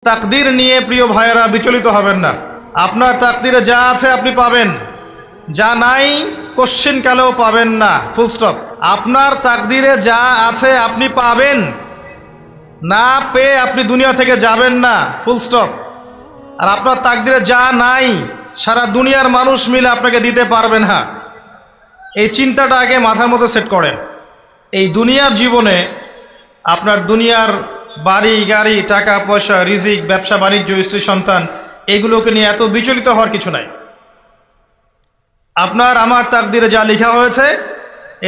তাকদির নিয়ে প্রিয় ভাইয়েরা বিচলিত হবেন না। আপনার তাকদিরে যা আছে আপনি পাবেন, যা নাই কোশ্চিনকালেও পাবেন না, ফুল স্টপ। আপনার তাকদিরে যা আছে আপনি পাবেন, না পেয়ে আপনি দুনিয়া থেকে যাবেন না, ফুল স্টপ। আর আপনার তাকদিরে যা নাই সারা দুনিয়ার মানুষ মিলে আপনাকে দিতে পারবেন না। এই চিন্তাটা আগে মাথার মধ্যে সেট করেন। এই দুনিয়ার জীবনে আপনার দুনিয়ার বাড়ি গাড়ি, টাকা পয়সা, রিজিক, ব্যবসা বাণিজ্য, স্ত্রী সন্তান, এগুলোকে নিয়ে এত বিচলিত হওয়ার কিছু নাই। আপনার আমার তাকদিরে যা লেখা হয়েছে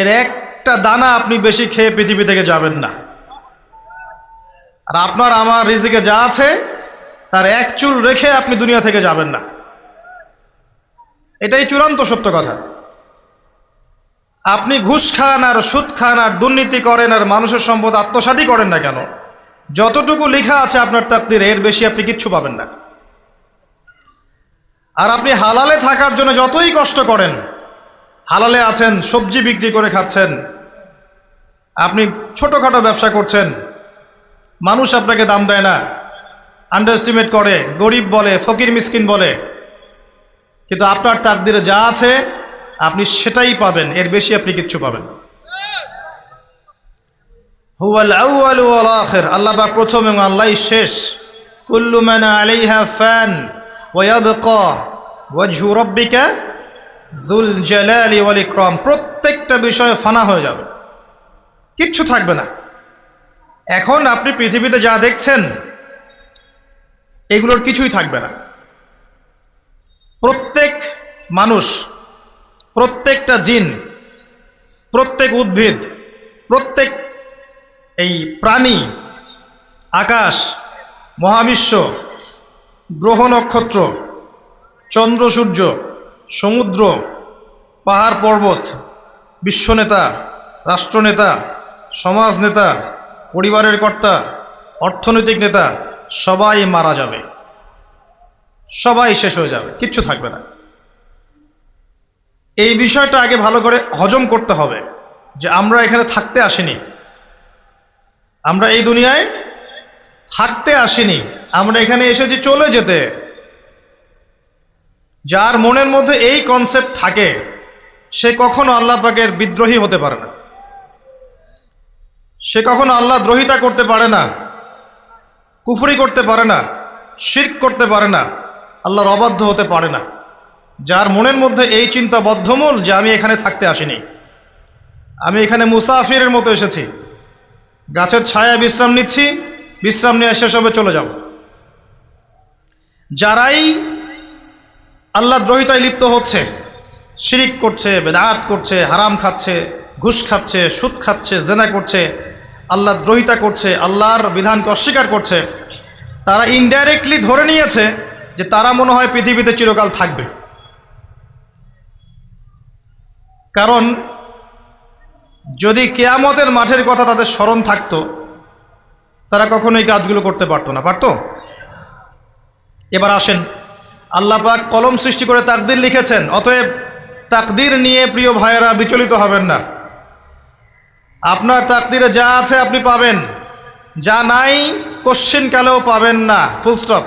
এর একটা দানা আপনি বেশি খেয়ে পৃথিবী থেকে যাবেন না। আর আপনার আমার রিজিকে যা আছে তার এক চুল রেখে আপনি দুনিয়া থেকে যাবেন না। এটাই চূড়ান্ত সত্য কথা। আপনি ঘুষ খান আর সুদ খান আর দুর্নীতি করেন আর মানুষের সম্পদ আত্মসাৎই করেন না কেন, যতটুকু লেখা আছে আপনার তাকদিরে এর বেশি আপনি কিচ্ছু পাবেন না। আর আপনি হালালে থাকার জন্য যতই কষ্ট করেন, হালালে আছেন, সবজি বিক্রি করে খাচ্ছেন, আপনি ছোটোখাটো ব্যবসা করছেন, মানুষ আপনাকে দাম দেয় না, আন্ডার এস্টিমেট করে, গরিব বলে, ফকির মিসকিন বলে, কিন্তু আপনার তাকদিরে যা আছে আপনি সেটাই পাবেন, এর বেশি আপনি কিচ্ছু পাবেন। হুয়াল আউয়ালু ওয়াল আখির, আল্লাহ পাক প্রথম এবং আল্লাহই শেষ। কুল্লু মান আলাইহা ফান ওয়া ইয়াবকা ওয়াজহু রাব্বিকা যুল জালালি ওয়াল ইকরাম। প্রত্যেকটা বিষয় ফানা হয়ে যাবে, কিচ্ছু থাকবে না। এখন আপনি পৃথিবীতে যা দেখছেন এগুলোর কিছুই থাকবে না। প্রত্যেক মানুষ, প্রত্যেকটা জিন, প্রত্যেক উদ্ভিদ, প্রত্যেক এই প্রাণী, আকাশ, মহাবিশ্ব, গ্রহ নক্ষত্র, চন্দ্র সূর্য, সমুদ্র, পাহাড় পর্বত, বিশ্বনেতা, রাষ্ট্রনেতা, সমাজ নেতা, পরিবারের কর্তা, অর্থনৈতিক নেতা, সবাই মারা যাবে, সবাই শেষ হয়ে যাবে, কিচ্ছু থাকবে না। এই বিষয়টা আগে ভালো করে হজম করতে হবে যে আমরা এখানে থাকতে আসিনি, আমরা এই দুনিয়ায় থাকতে আসিনি, আমরা এখানে এসেছি চলে যেতে। যার মনের মধ্যে এই কনসেপ্ট থাকে সে কখনো আল্লাহ পাকের বিদ্রোহী হতে পারে না, সে কখনো আল্লাহ দ্রোহিতা করতে পারে না, কুফরি করতে পারে না, শিরক করতে পারে না, আল্লাহর অবাধ্য হতে পারে না। যার মনের মধ্যে এই চিন্তা বদ্ধমূল যে আমি এখানে থাকতে আসিনি, আমি এখানে মুসাফিরের মতো এসেছি, গাছের ছায়ায় বিশ্রাম নিচ্ছি, বিশ্রাম নিয়ে শেষ হবে চলে যাব। যারাই আল্লাহ দ্রোহিতায় লিপ্ত হচ্ছে, শিরিক করছে, বেদাত করছে, হারাম খাচ্ছে, ঘুষ খাচ্ছে, সুদ খাচ্ছে, জেনা করছে, আল্লাহ দ্রোহিতা করছে, আল্লাহর বিধানকে অস্বীকার করছে, তারা ইনডাইরেক্টলি ধরে নিয়েছে যে তারা মনে হয় পৃথিবীতে চিরকাল থাকবে। কারণ যদি কিয়ামতের মাঠের কথা তাদের স্মরণ থাকতো তারা কখনোই কাজগুলো করতে পারতো না, পারতো? এবার আসেন, আল্লাহ পাক কলম সৃষ্টি করে তাকদির লিখেছেন, অতএব তাকদির নিয়ে প্রিয় ভাইয়েরা বিচলিত হবেন না। আপনার তাকদিরে যা আছে আপনি পাবেন, যা নাই কোশ্চিনকালেও পাবেন না, ফুল স্টপ।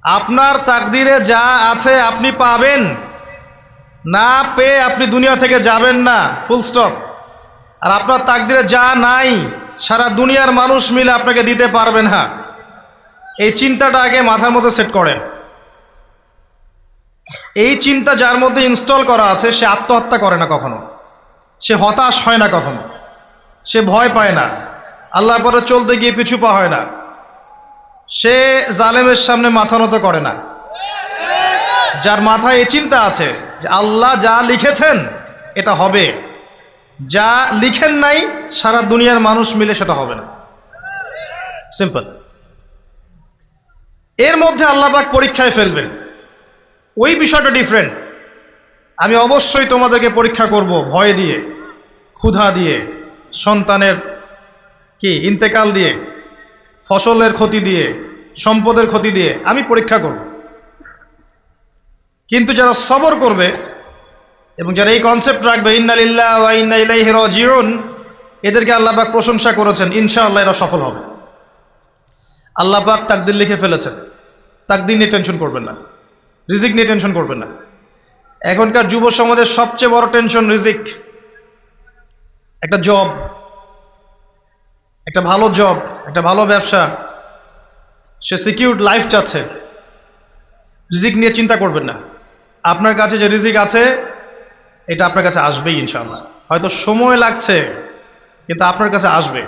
আপনার তাকদিরে যা আছে আপনি পাবেন, না পেয়ে আপনি দুনিয়া থেকে যাবেন না, ফুল স্টপ। আর আপনার তাকদিরে যা নাই সারা দুনিয়ার মানুষ মিলে আপনাকে দিতে পারবেন না। এই চিন্তাটা আগে মাথার মধ্যে সেট করেন। এই চিন্তা যার মধ্যে ইনস্টল করা আছে সে আত্মহত্যা করে না কখনো, সে হতাশ হয় না কখনো, সে ভয় পায় না, আল্লাহর পথে চলতে গিয়ে পিছু পা হয় না, সে জালেমের সামনে মাথা নত করে না। যার মাথায় এই চিন্তা আছে যে আল্লাহ যা লিখেছেন এটা হবে, যা লিখেন নাই সারা দুনিয়ার মানুষ মিলে সেটা হবে না, সিম্পল। এর মধ্যে আল্লাহ পাক পরীক্ষায় ফেলবেন, ওই বিষয়টা ডিফারেন্ট। আমি অবশ্যই তোমাদেরকে পরীক্ষা করব ভয় দিয়ে, ক্ষুধা দিয়ে, সন্তানের কি ইন্তেকাল দিয়ে, ফসলের ক্ষতি দিয়ে, সম্পদের ক্ষতি দিয়ে আমি পরীক্ষা করব। কিন্তু যারা সবর করবে এবং যারা এই কনসেপ্ট রাখবে ইন্না লিল্লাহি ওয়া ইন্না ইলাইহি রাজিউন, এদেরকে আল্লাহ পাক প্রশংসা করেছেন, ইনশাআল্লাহ এরা সফল হবে। আল্লাহ পাক তাকদির লিখে ফেলেছেন, তাকদির নিয়ে টেনশন করবেন না, রিজিক নিয়ে টেনশন করবেন না। এখনকার যুব সমাজের সবচেয়ে বড় টেনশন রিজিক। একটা জব, একটা ভালো জব, একটা ভালো ব্যবসা, সে সিকিউরড লাইফ চাচ্ছে। রিজিক নিয়ে চিন্তা করবেন না। আপনার কাছে যে রিজিক আছে এটা আপনার কাছে আসবেই ইনশাআল্লাহ। হয়তো সময় লাগছে কিন্তু আপনার কাছে আসবে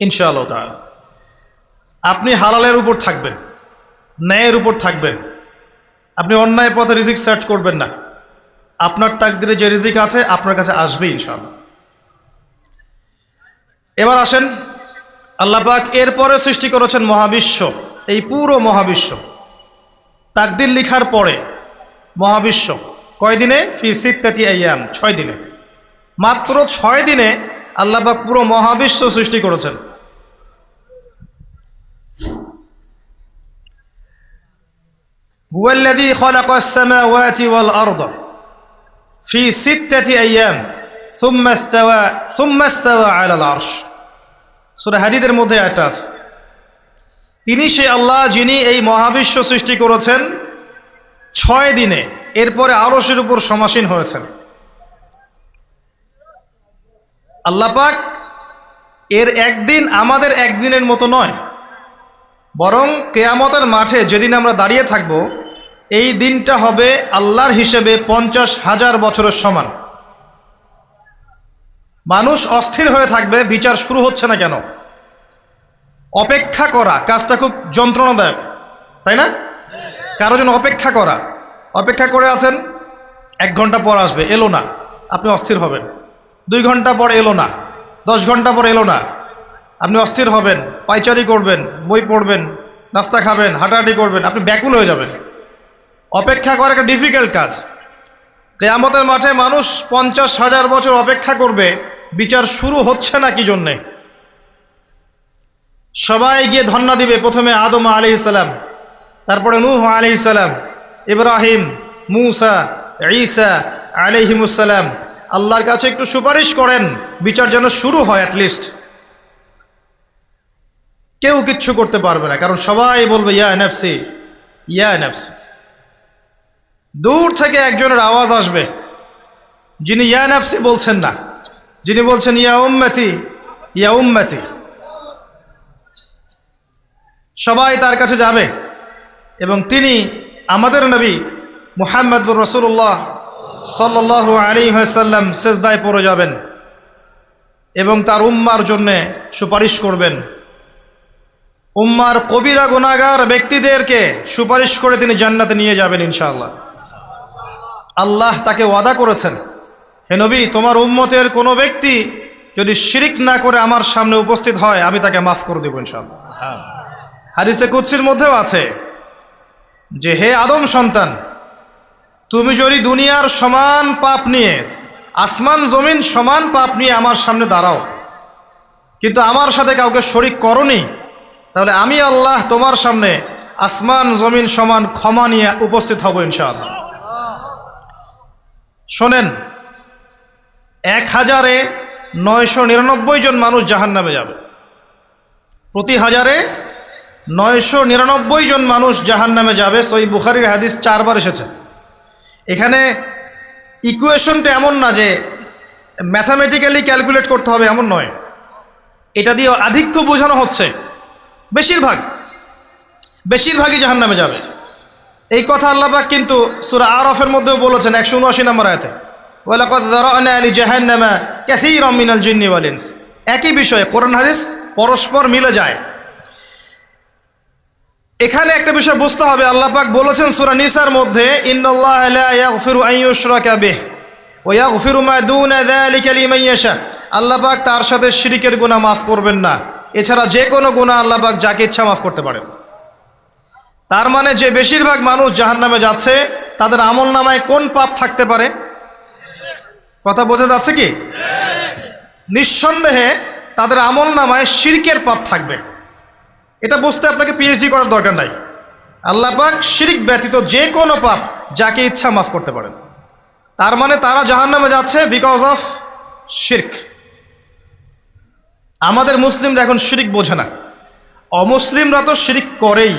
ইনশাআল্লাহ তাআলা। আপনি হালালের উপর থাকবেন, ন্যায়ের উপর থাকবেন। আপনি অন্যায় পথে রিজিক সার্চ করবেন না। আপনার তাকদিরে যে রিজিক আছে আপনার কাছে আসবে ইনশাআল্লাহ। এবার আসেন, আল্লাহ পাক এরপরে সৃষ্টি করেছেন মহাবিশ্ব। এই পুরো মহাবিশ্ব তাকদির লিখার পরে মহাবিশ্ব কয় দিনে? ফি সিত্তাতি আইয়াম, 6 দিনে। মাত্র 6 দিনে আল্লাহ পাক পুরো মহাবিশ্ব সৃষ্টি করেছেন। হুয়াল্লাযী খালাকাস সামাওয়াতি ওয়াল আরদা ফি সিত্তাতি আইয়াম সুম্মা ইসতাওয়া আলাল আরশ। সূরা হাদীদের মধ্যে একটা আছে, তিনি সে আল্লাহ যিনি এই মহাবিশ্ব সৃষ্টি করেছেন 6 দিনে, এরপরে আরশের উপর সমাসীন হয়েছেন। আল্লাহ পাক এর একদিন আমাদের একদিনের মতো নয়, বরং কিয়ামতের মাঠে যেদিন আমরা দাঁড়িয়ে থাকব এই দিনটা হবে আল্লাহর হিসেবে 50,000 বছরের সমান। মানুষ অস্থির হয়ে থাকবে, বিচার শুরু হচ্ছে না কেন। অপেক্ষা করা কাজটা খুব যন্ত্রণাদায়ক, তাই না? কারো জন্য অপেক্ষা করা, অপেক্ষা করে আছেন, 1 ঘন্টা পর আসবে, এলো না, আপনি অস্থির হবেন। 2 ঘন্টা পর এলো না, 10 ঘন্টা পর এলো না, আপনি অস্থির হবেন, পায়চারি করবেন, বই পড়বেন, নাস্তা খাবেন, হাঁটাহাঁটি করবেন, আপনি ব্যাকুল হয়ে যাবেন। অপেক্ষা করা একটা ডিফিকাল্ট কাজ। কিয়ামতের মাঠে মানুষ 50,000 বছর অপেক্ষা করবে, বিচার শুরু হচ্ছে না কি জন্যে। সবাই গিয়ে ধন্না দিবে, প্রথমে আদম আলাইহিস সালাম, তারপরে নূহ আলাইহিস সালাম, ইব্রাহিম, মূসা, ঈসা আলাইহিমুস সালাম। আল্লাহর কাছে একটু সুপারিশ করেন, বিচার যেন শুরু হয় অ্যাটলিস্ট। কেউ কিচ্ছু করতে পারবে না, কারণ সবাই বলবে ইয়া নাফসি, ইয়া নাফসি। দূর থেকে একজনের আওয়াজ আসবে, যিনি ইয়া নাফসি বলছেন না, যিনি বলছেন ইয়া উম্মতি, ইয়া উম্মতি। সবাই তার কাছে যাবে এবং তিনি আমাদের নবী মুহাম্মদুর রাসূলুল্লাহ সাল্লাল্লাহু আলাইহি ওয়াসাল্লাম সিজদায় পড়ে যাবেন এবং তার উম্মার জন্যে সুপারিশ করবেন। উম্মার কবিরা গুনাহগার ব্যক্তিদেরকে সুপারিশ করে তিনি জান্নাতে নিয়ে যাবেন ইনশাআল্লাহ। আল্লাহ তাকে ওয়াদা করেছেন, হে নবী, তোমার উম্মতের কোনো ব্যক্তি যদি শিরিক না করে আমার সামনে উপস্থিত হয় আমি তাকে মাফ করে দেব ইনশাআল্লাহ। হাদিসে কুদসির মধ্যেও আছে যে হে আদম সন্তান, তুমি যদি দুনিয়ার সমান পাপ নিয়ে, আসমান জমিন সমান পাপ নিয়ে আমার সামনে দাঁড়াও, কিন্তু আমার সাথে কাউকে শরিক করনি, তাহলে আমি আল্লাহ তোমার সামনে আসমান জমিন সমান ক্ষমা নিয়ে উপস্থিত হব ইনশাআল্লাহ। শোনেন, 1000-999 জন মানুষ জাহান্নামে যাবে, প্রতি 1000-999 জন মানুষ জাহান্নামে যাবে। সহিহ বুখারীর হাদিস 4 বার এসেছে। এখানে ইকুয়েশনটা এমন না যে ম্যাথামেটিক্যালি ক্যালকুলেট করতে হবে, এমন নয়। এটা দিয়ে আধিক্য বোঝানো হচ্ছে, বেশিরভাগই জাহান্নামে যাবে। এই কথা আল্লাহ পাক কিন্তু সূরা আরাফের মধ্যেও বলেছেন 179 নম্বর আয়াতে, ওয়ালাকাদ যারানা লিজাহান্নামা কাসীরাম মিনাল জিন্নি ওয়াল ইনস। একই বিষয়ে কোরআন হাদিস পরস্পর মিলে যায়। এখানে একটা বিষয় বুঝতে হবে, আল্লাহ পাক বলেছেন সূরা নিসার মধ্যে, ইন্নাল্লাহা লা ইয়াগফিরু আন ইউশরাকা বিহি ওয়া ইয়াগফিরু মা দুনা যালিকা লিমান ইয়াশা। আল্লাহ পাক তার সাথে শিরকের গুনাহ মাফ করবেন না, এছাড়া যে কোনো গুনাহ আল্লাহ পাক যাকে ইচ্ছা মাফ করতে পারেন। তার মানে যে বেশিরভাগ মানুষ জাহান্নামে যাচ্ছে তাদের আমল নামায় কোন পাপ থাকতে পারে? কথা বোঝা যাচ্ছে কি? নিঃসন্দেহে তাদের আমল নামায় শিরকের পাপ থাকবে। এটা বুঝতে আপনাকে পিএইচডি করার দরকার নাই। আল্লাহ পাক শিরক ব্যতীত যে কোনো পাপ যাকে ইচ্ছা মাফ করতে পারেন। তার মানে তারা জাহান্নামে যাচ্ছে বিকজ অফ শিরক। আমাদের মুসলিমরা এখন শিরক বোঝে না, অমুসলিমরা তো শিরিক করেই।